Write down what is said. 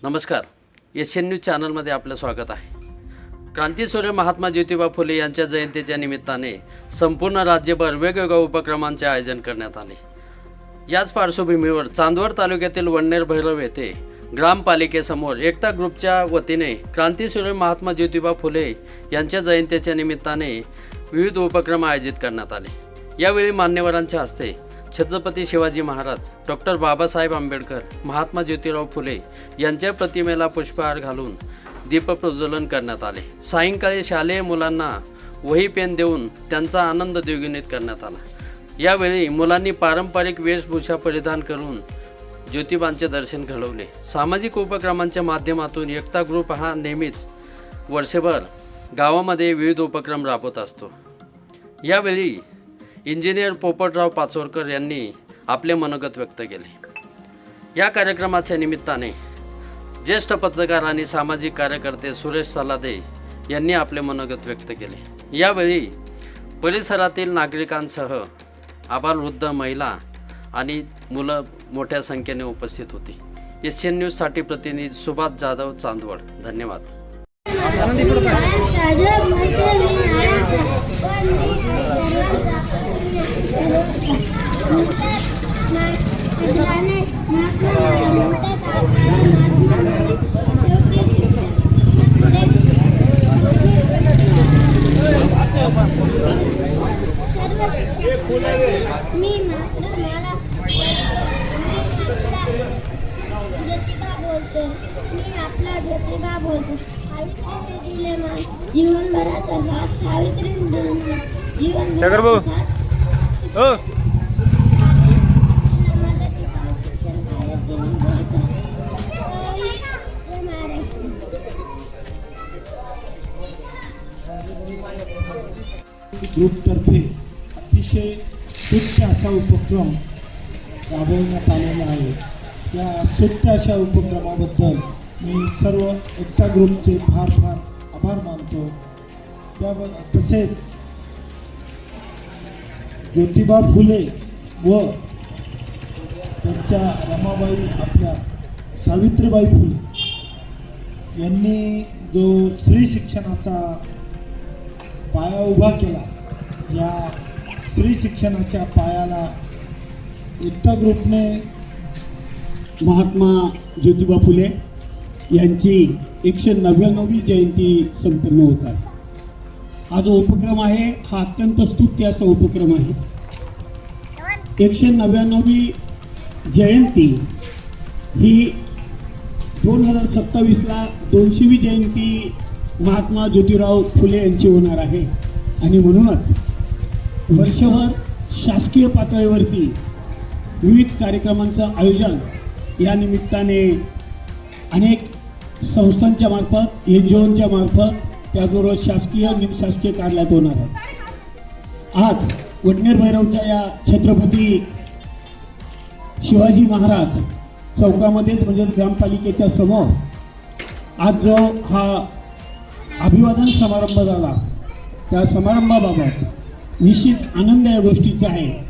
नमस्कार, Asian news चॅनलमध्ये आपलं स्वागत आहे। क्रांतीसूर्य महात्मा ज्योतिबा फुले यांच्या जयंतीच्या निमित्ताने संपूर्ण राज्यभर वेगवेगळ्या उपक्रमांचे आयोजन करण्यात आले। याच पार्श्वभूमीवर चांदवड तालुक्यातील वडनेर भैरव येथे ग्रामपालिकेसमोर एकता ग्रुपच्या वतीने क्रांतीसूर्य महात्मा ज्योतिबा फुले यांच्या जयंतीच्या निमित्ताने विविध उपक्रम आयोजित करण्यात आले। यावेळी मान्यवरांच्या हस्ते छत्रपती शिवाजी महाराज, डॉक्टर बाबासाहेब आंबेडकर, महात्मा ज्योतिराव फुले यांच्या प्रतिमेला पुष्पहार घालून दीपप्रज्वलन करण्यात आले। सायंकाळी शालेय मुलांना वही पेन देऊन त्यांचा आनंद द्विगुणित करण्यात आला। यावेळी मुलांनी पारंपरिक वेशभूषा परिधान करून ज्योतिबांचे दर्शन घडवले। सामाजिक उपक्रमांच्या माध्यमातून एकता ग्रुप हा नेहमीच वर्षभर गावामध्ये विविध उपक्रम राबवत असतो। यावेळी इंजिनियर पोपटराव पाचोरकर यांनी आपले मनोगत व्यक्त केले। या कार्यक्रमाच्या निमित्ताने ज्येष्ठ पत्रकार आणि सामाजिक कार्यकर्ते सुरेश सलादे यांनी आपले मनोगत व्यक्त केले। यावेळी परिसरातील नागरिकांसह आबालवृद्ध, महिला आणि मुलं मोठ्या संख्येने उपस्थित होती। एशियन न्यूजसाठी प्रतिनिधी सुभाष जाधव, चांदवड। धन्यवाद। ज्योतिबा बोलतो। सावित्रीने दिले मान, जीवनभराचा साथ सावित्रीने दिला। जीवनभराचा साथ ग्रुपतर्फे अतिशय स्तुत्य असा उपक्रम राबवण्यात आलेला आहे। या स्तुत्य अशा उपक्रमाबद्दल मी सर्व एकता ग्रुपचे फार आभार मानतो। तसेच ज्योतिबा फुले व त्यांच्या रमाबाई आपल्या सावित्रीबाई फुले यांनी जो स्त्री शिक्षणाचा पाया उभा केला, या स्त्री शिक्षणाच्या पायाला एकता ग्रुपने महात्मा ज्योतिबा फुले यांची 199वी जयंती संपन्न होत आहे। हा जो उपक्रम आहे हा अत्यंत स्तुत्य असा उपक्रम आहे। 199वी जयंती ही 2027ला 200वी जयंती महात्मा ज्योतिराव फुले यांची होणार आहे आणि म्हणूनच वर्षभर शासकीय पातळीवरती विविध कार्यक्रमांचं आयोजन या निमित्ताने अनेक संस्थांच्या मार्फत, NGOच्या मार्फत, त्याचबरोबर शासकीय निमशासकीय कार्यालयात होणार आहे। आज वडनेर भैरवच्या या छत्रपती शिवाजी महाराज चौकामध्येच म्हणजे ग्रामपालिकेच्या समोर आज जो हा अभिवादन समारंभ झाला, त्या समारंभाबाबत निश्चित आनंद या गोष्टीचा आहे।